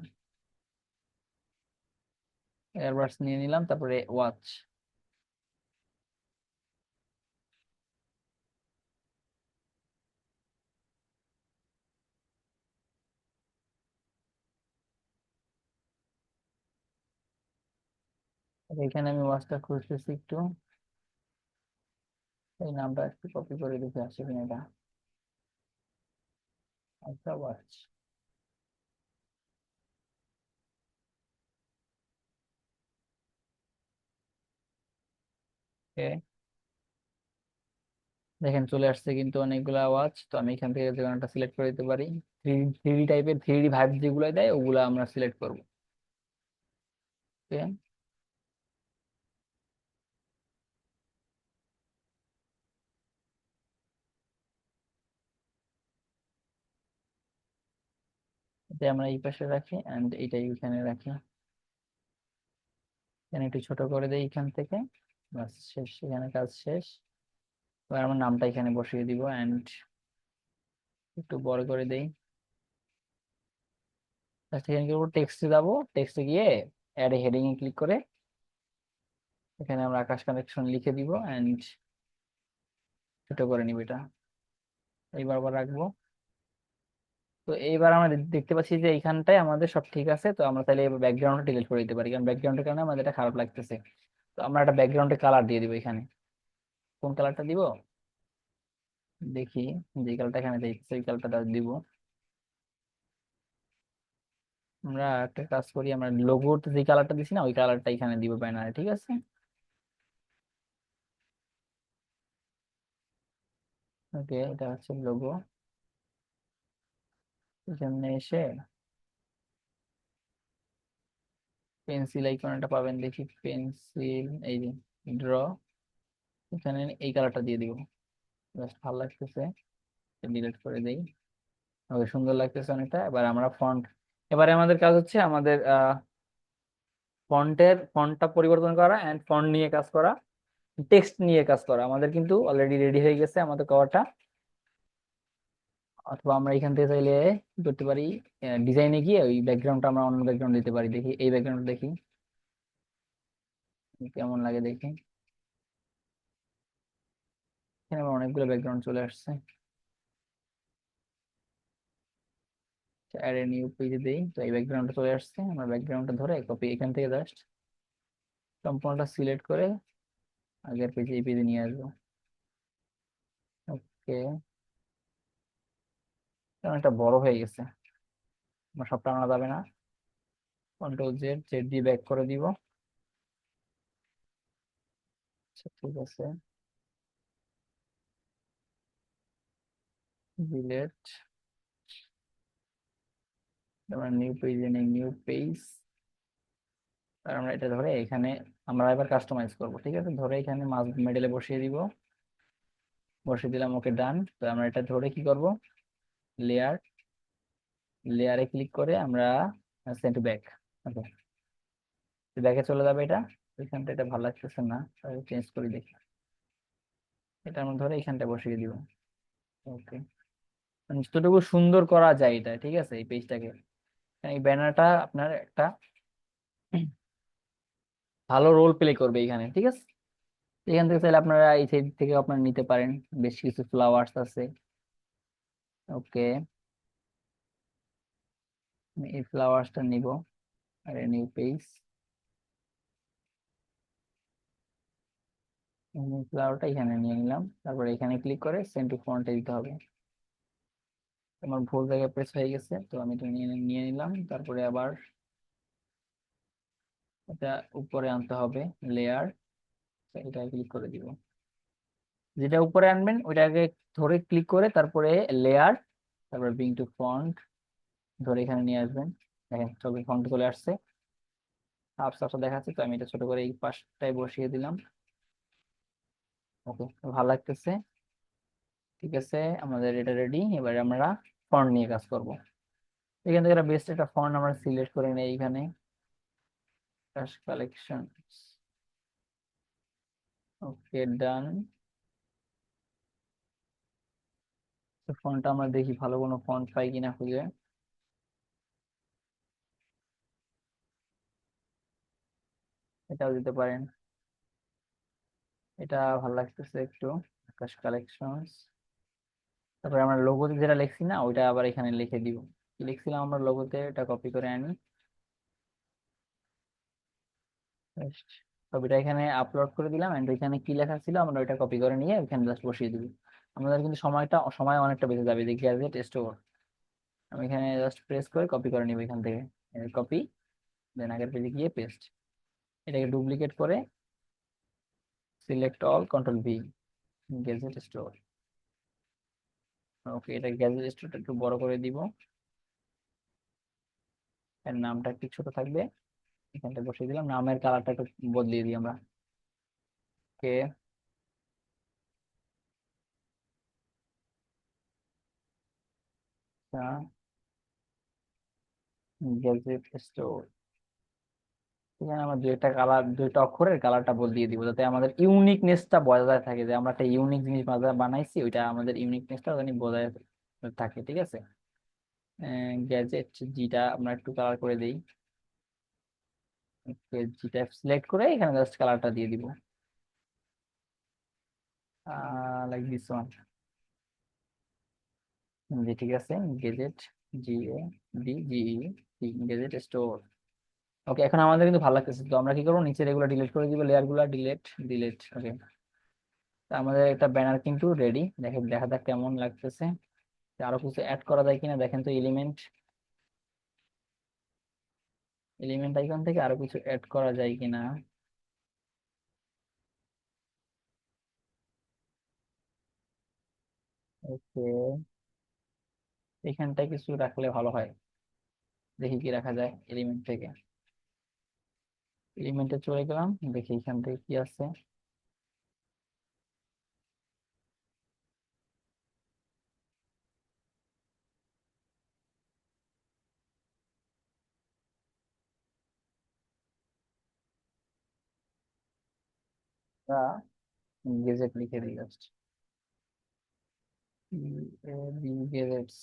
ইয়ারবাডস নিয়ে নিলাম, তারপরে ওয়াচ। এখানে আমি ওয়াচটা খুঁজতেছি একটু, এই নামটা একটু কপি করে দেখে আসছে কিনা এটা। আচ্ছা, ওয়াচ। দেখেন চলে আসছে কিন্তু অনেকগুলো আওয়াজ। তো আমি এখান থেকে যে কোনোটা সিলেক্ট করে দিতে পারি। থ্রি টাইপের, থ্রি ভাইব যেগুলো দেয় ওগুলো আমরা সিলেক্ট করবো। ওকে, এটা আমরা এই পাশে রাখি, এন্ড এইটাই এখানে রাখি। এখানে একটু ছোট করে দেই এখান থেকে। বাস, শেষ, এখানে কাজ শেষ। এবার আমার নামটা এখানে বসিয়ে দিব, এন্ড একটু বড় করে দেই। জাস্ট এখানে কি টেক্সটে যাবো, টেক্সটে গিয়ে অ্যাড হেডিং এ ক্লিক করে এখানে আমরা আকাশ কানেকশন লিখে দিব, এন্ড ছোট করে নিব এটা। এইবার আবার রাখবো। তো এইবার আমরা দেখতে পাচ্ছি যে এইখানটায় আমাদের সব ঠিক আছে। তো আমরা তাহলে ব্যাকগ্রাউন্ডটা ডিলিট করে দিতে পারি, কারণ ব্যাকগ্রাউন্ডের কারণে আমাদের এটা খারাপ লাগতেছে। তো আমরা একটা ব্যাকগ্রাউন্ডে কালার দিয়ে দিব এখানে। কোন কালারটা দিব দেখি, যে কালারটা এখানে দেখছি ওই কালারটা দিব। আমরা একটা কাজ করি, আমরা লোগোতে যে কালারটা দিছি না ওই কালারটা এখানে দিব ব্যানারে, ঠিক আছে। ওকে, এটা হচ্ছে লোগো। এখানে এসে পেন্সিল আইকনটা পাবেন, দেখি পেন্সিল, এই যে ড্র, এখানে এই কালারটা দিয়ে দিব। জাস্ট ভালো লাগতেছে, ডিলিট করে দেই। ওকে, সুন্দর লাগতেছে অনেকটা। এবার আমরা ফন্ট, এবারে আমাদের কাজ হচ্ছে আমাদের ফন্টটা পরিবর্তন করা, এন্ড ফন্ট নিয়ে কাজ করা, টেক্সট নিয়ে কাজ করা। আমাদের কিন্তু অলরেডি রেডি হয়ে গেছে আমাদের কভারটা। অথবা আমরা এখান থেকে চাইলে কি করতে পারি, ডিজাইনে গিয়ে ওই ব্যাকগ্রাউন্ডটা আমরা অন্য ব্যাকগ্রাউন্ড দিতে পারি। দেখি এই ব্যাকগ্রাউন্ড দেখি কেমন লাগে দেখি। এখানে আমার অনেকগুলো ব্যাকগ্রাউন্ড চলে আসছে। অ্যাড এ নিউ পেজে দেই, তো এই ব্যাকগ্রাউন্ডটা চলে আসছে। আমরা ব্যাকগ্রাউন্ডটা ধরে কপি এখান থেকে জাস্ট সম্পূর্ণটা সিলেক্ট করে আগের পেজে এই পেজে নিয়ে আসবো। ওকে, কারণ এটা বড় হয়ে গেছে, আমার সবটা আনা যাবে না। কন্ট্রোল জেড, জেড দিয়ে ব্যাক করে দিব। আচ্ছা ঠিক আছে, ডিলেট। আমরা নিউ পেজে নেই, নিউ পেজ। আর আমরা এটা ধরে এখানে আমরা এবার কাস্টমাইজ করব, ঠিক আছে। ধরে এখানে মাছ মেডেলে বসিয়ে দিব, বসিয়ে দিলাম, ওকে ডান। তো আমরা এটা ধরে কি করব, লেয়ার, লেয়ারে ক্লিক করে আমরা সেন্ড ব্যাক। ওকে, ব্যাকে চলে যাবে এটা। এখানটা এটা ভালো লাগতেছে না, চেঞ্জ করে দেখি। এটা আমরা ধরে এখানটা বসিয়ে দিব। ওকে, মানে যতটুকু সুন্দর করা যায় এটা, ঠিক আছে, এই পেজটাকে। এই ব্যানারটা আপনার একটা ভালো রোল প্লে করবে এখানে, ঠিক আছে। এখান থেকে চাইলে আপনারা এই সাইড থেকে আপনারা নিতে পারেন, বেশ কিছু ফ্লাওয়ার্স আছে। ওকে, আমি এই ফ্লাওয়ার্সটা নিব, আর নিউ পেজ, ফ্লাওয়ারটা এখানে নিয়ে নিলাম। তারপরে এখানে ক্লিক করে সেন্ড টু ফন্টে দিতে হবে। আমার ভুল জায়গায় প্রেস হয়ে গেছে, তো আমি এটা নিয়ে নিয়ে নিলাম। তারপরে আবার এটা উপরে আনতে হবে, লেয়ার, এটা ক্লিক করে দিব। যেটা উপরে আনবেন ওইটাকে ধরে ক্লিক করে তারপরে লেয়ার, তারপরে ব্রিং টু ফন্ট ধরে এখানে নিয়ে আসবেন। দেখেন ছবি ফন্ট চলে আসছে, হাফ সাফটা দেখাচ্ছে। তো আমি এটা ছোট করে এই পাশটায় বসিয়ে দিলাম। ওকে, ভালো লাগতেছে। ঠিক আছে, আমাদের এটা রেডি। এবারে আমরা ফন্ট নিয়ে কাজ করব। এখান থেকে বেস্ট একটা ফন্ট আমরা সিলেক্ট করে নেই এখানে, কালেকশন। ওকে, ডান। ফন্টটা আমরা দেখি ভালো কোনো ফন্ট পাই কিনা খুঁজে। এটাও দিতে পারেন, এটা ভালো লাগতেছে একটু, আকাশ কালেকশন। তারপরে আমরা লোগোতে যেটা লিখছি না, ওইটা আবার এখানে লিখে দিব। কি লিখছিলাম আমরা লোগোতে, এটা কপি করে আনি। Just ছবিটা এখানে আপলোড করে দিলাম, এন্ড ওইখানে কি লেখা ছিল আমরা ওইটা কপি করে নিয়ে ওইখানে জাস্ট বসিয়ে দিব। আমাদের কিন্তু সময় অনেকটা বেঁচে যাবে। দেখি গ্যাজেট স্টোর, আমি এখানে জাস্ট প্রেস করে কপি করে নিব এখান থেকে, কপি, দেন আগের পেজে গিয়ে পেস্ট। এটাকে ডুপ্লিকেট করে select all, control V, gadget store. Okay, এটা গ্যাজেট স্টোরটা একটু বড় করে দিব, এর নামটা একটু ছোট থাকবে। এখানটা বসিয়ে দিলাম, নামের কালারটা একটু বদলিয়ে দিই আমরা। ওকে, গ্যাজেট স্টোর। এখানে আমরা দুইটা কালার, দুইটা অক্ষরের কালারটা বদলিয়ে দিব, যাতে আমাদের ইউনিকনেসটা বজায় থাকে, যে আমরা একটা ইউনিক জিনিস বানাইছি, ওইটা আমাদের ইউনিকনেসটা জানি বজায় থাকে, ঠিক আছে। গ্যাজেট জিটা আমরা একটু কালার করে দিই। জিটা সিলেক্ট করে এখানে জাস্ট কালারটা দিয়ে দিব, লাইক দিস ওয়ান। জি ঠিক আছে, gadget, G A D G E, gadget store. Okay, এখন আমাদের কিন্তু ভালো লাগতেছে। তো আমরা কি করবো, নিচে এগুলো ডিলিট করে দিব, লেয়ার গুলা ডিলিট, ডিলিট। ওকে, আমাদের একটা ব্যানার কিন্তু রেডি। দেখা যাক কেমন লাগতেছে। আরো কিছু অ্যাড করা যায় কিনা দেখেন তো, এলিমেন্ট, এলিমেন্ট আইকন থেকে আরো কিছু অ্যাড করা যায় কিনা। ওকে, এখানটায় কিছু রাখলে ভালো হয়, দেখি কি রাখা যায় এলিমেন্ট থেকে। এলিমেন্টে চলে গেলাম, দেখি এখান থেকে কি আছে। গেজেট লিখে দিই জাস্ট, গেজেটস।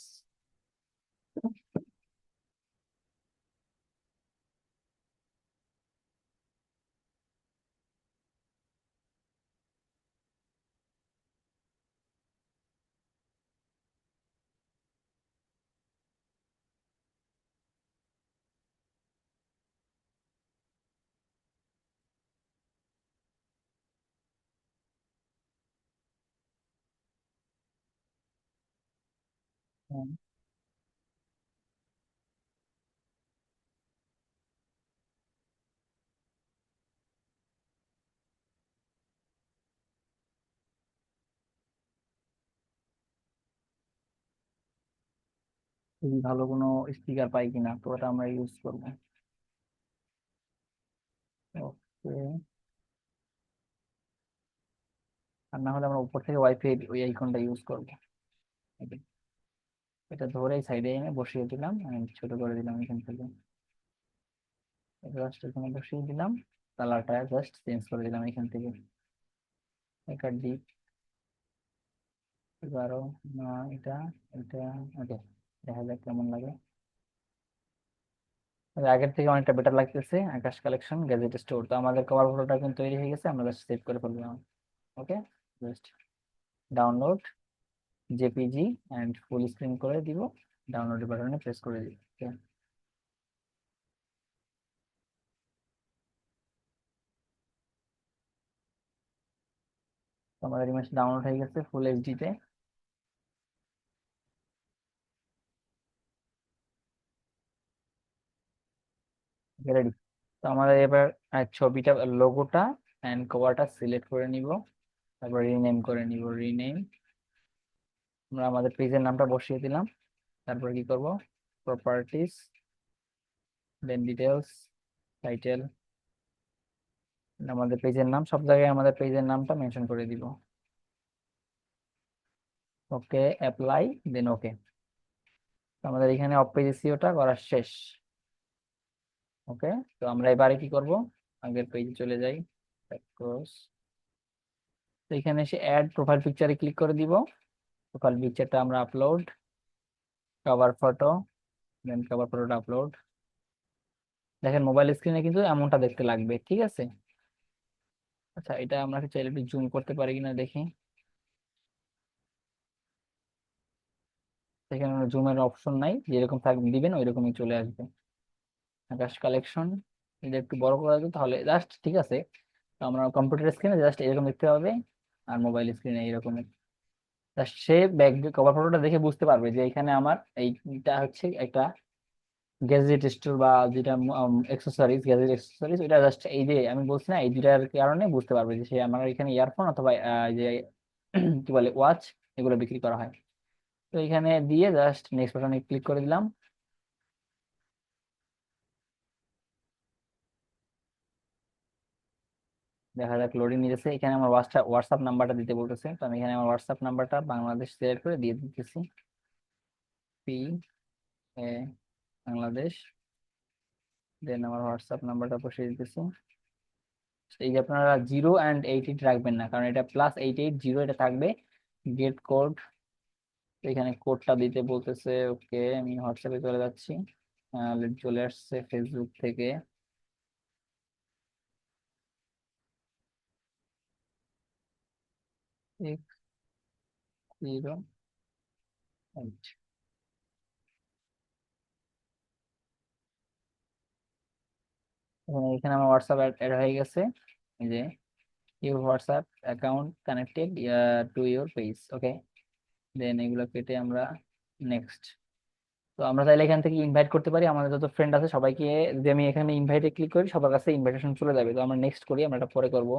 হুম, খুবই ভালো কোনো স্পিকার পাই কিনা, তো ওটা আমরা ইউজ করবো। ওকে। আর না হলে আমরা উপর থেকে ওয়াইফাই ওই আইকনটা ইউজ করবো। Okay, এটা ধরে সাইডে এনে বসিয়ে দিলাম, আমি ছোট করে দিলাম এখান থেকে, জাস্ট এখানে বসিয়ে দিলাম, কালারটা জাস্ট চেঞ্জ করে দিলাম এখান থেকে, একটা ডিপ 11, না এটা, এটা, ওকে, দেখা যাক কেমন লাগে। আগের থেকে অনেকটা বেটার লাগতেছে। আকাশ কালেকশন গ্যাজেট স্টোর, তো আমাদের কভার ফটোটা কিন্তু তৈরি হয়ে গেছে, আমরা জাস্ট সেভ করে ফেললাম। Okay, just download JPG and full screen করে দিব, ডাউনলোড বাটনে প্রেস করে দিব। Okay, তো আমাদের ইমেজ ডাউনলোড হয়ে গেছে ফুল এইচডি তে। রেডি। তো আমাদের এবার ছবিটা, লোগোটা এন্ড কভারটা সিলেক্ট করে নিব, তারপর রিনেম করে নিব, রিনেম, আমরা আমাদের পেজের নামটা বসিয়ে দিলাম, তারপর কি করব, প্রপার্টিস, দেন ডিটেলস, টাইটেল, আমাদের পেজের নাম, সব জায়গায় আমাদের পেজের নামটা মেনশন করে দিব। ওকে, অ্যাপ্লাই, দেন ওকে। আমাদের এখানে অফ পেজ এসইওটা করা শেষ। ওকে, তো আমরা এবারে কি করব, আগের পেজে চলে যাই, ক্রস, তো এখানে এসে অ্যাড প্রোফাইল পিকচারে ক্লিক করে দিব, প্রোফাইল পিকচারটা আমরা আপলোড, কভার ফটো, দেন কভার ফটোটা আপলোড। দেখেন মোবাইল স্ক্রিনে কিন্তু এমনটা দেখতে লাগবে, ঠিক আছে। আচ্ছা, এটা আমরা কি চাইলে একটু জুম করতে পারি কিনা দেখি। এখানে জুমের অপশন নাই, যেরকম থাকবে দিবেন ওইরকমই চলে আসবে। আকাশ কালেকশন, এটা একটু বড় করা যায় তাহলে জাস্ট ঠিক আছে। তো আমরা কম্পিউটার স্ক্রিনে জাস্ট এরকম দেখতে হবে, আর মোবাইল স্ক্রিনে এইরকম। জাস্ট সে ব্যাক কভার ফটোটা দেখে বুঝতে পারবে যে এখানে আমার এইটা হচ্ছে একটা গ্যাজেট স্টোর, বা যেটা অ্যাক্সেসরিজ, গ্যাজেট অ্যাক্সেসরিজ, এটা জাস্ট এই যে আমি বলছি না, এই দুটার কারণে বুঝতে পারবে যে সে আমার এখানে ইয়ারফোন অথবা যে কি বলে ওয়াচ, এগুলো বিক্রি করা হয়। তো এখানে দিয়ে জাস্ট নেক্সট বাটনে ক্লিক করে দিলাম। দেখা যাক লোডিং নিতেছে, এখানে আমার হোয়াটসঅ্যাপ নাম্বারটা দিতে বলতেছে, তো আমি এখানে আমার হোয়াটসঅ্যাপ নাম্বারটা বাংলাদেশ সিলেক্ট করে দিয়ে দিতেছি, পি এ বাংলাদেশ, দেন আমার হোয়াটসঅ্যাপ নাম্বারটা বসিয়ে দিতেছি। এই যে আপনারা 0 and 88 রাখবেন না, কারণ এটা +880 এটা থাকবে। গেট কোড, এখানে কোডটা দিতে বলতেছে। ওকে, আমি হোয়াটসঅ্যাপে চলে যাচ্ছি, চলে আসছে ফেসবুক থেকে। 608। এখানে আমার হোয়াটসঅ্যাপ অ্যাড হয়ে গেছে, এই যে your WhatsApp account connected to your page. Okay, then এগুলো কেটে আমরা নেক্সট। তো আমরা চাইলে এখান থেকে ইনভাইট করতে পারি আমাদের যত ফ্রেন্ড আছে সবাইকে, যদি আমি এখানে ইনভাইটে ক্লিক করি সবার কাছে ইনভাইটেশন চলে যাবে। তো আমরা নেক্সট করি, আমরা এটা পরে করব।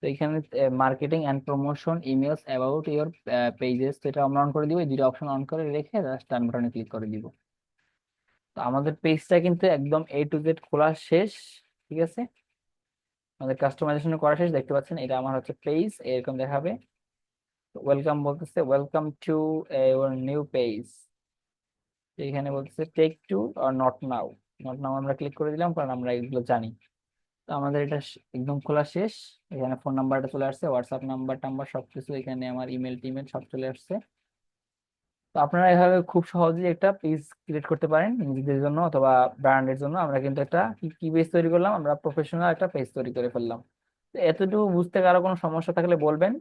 তো এখানে marketing and promotion emails about your pages, তো এটা আমরা অন করে দিব, এই দুটো অপশন অন করে রেখে জাস্ট ডান বাটনে ক্লিক করে দিব। তো আমাদের পেজটা কিন্তু একদম A to Z খোলা শেষ, ঠিক আছে। আমাদের কাস্টমাইজেশন করা শেষ, দেখতে পাচ্ছেন এটা আমার হচ্ছে পেজ, এরকম দেখাবে। ওয়েলকাম বলতেছে, welcome to your new page. এখানে বলতেছে take tour or not now, not now আমরা ক্লিক করে দিলাম, কারণ আমরা এগুলো জানি। তো আমাদের এটা একদম খোলা শেষ। এখানে ফোন নাম্বারটা চলে আসছে, হোয়াটসঅ্যাপ নাম্বার টাম্বার সবকিছু, এখানে আমার ইমেল টিমেল সব চলে আসছে। তো আপনারা এভাবে খুব সহজেই একটা পেজ ক্রিয়েট করতে পারেন নিজেদের জন্য অথবা ব্র্যান্ডের জন্য। আমরা কিন্তু একটা কি কি পেজ তৈরি করলাম, আমরা প্রফেশনাল একটা পেজ তৈরি করে ফেললাম। তো এতটুকু বুঝতে কারো কোনো সমস্যা থাকলে বলবেন।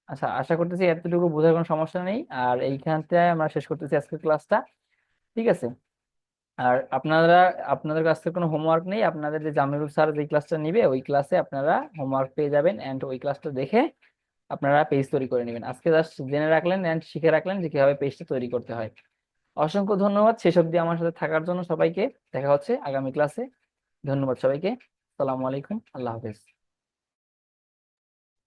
আচ্ছা, আশা করতেছি এতটুকু বোঝার কোনো সমস্যা নেই, আর এইখানতে আমরা শেষ করতেছি আজকের ক্লাসটা, ঠিক আছে। আর আপনারা, আপনাদের কাছ থেকে কোনো হোমওয়ার্ক নেই, আপনাদের যে জামিরুল স্যার যে ক্লাসটা নিবে ওই ক্লাসে আপনারা হোমওয়ার্ক পেয়ে যাবেন, এন্ড ওই ক্লাসটা দেখে আপনারা পেজ তৈরি করে নেবেন। আজকে জাস্ট জেনে রাখলেন এন্ড শিখে রাখলেন যে কিভাবে পেজটা তৈরি করতে হয়। অসংখ্য ধন্যবাদ শেষ অবধি আমার সাথে থাকার জন্য সবাইকে। দেখা হচ্ছে আগামী ক্লাসে। ধন্যবাদ সবাইকে। আসসালামু আলাইকুম, আল্লাহ হাফেজ।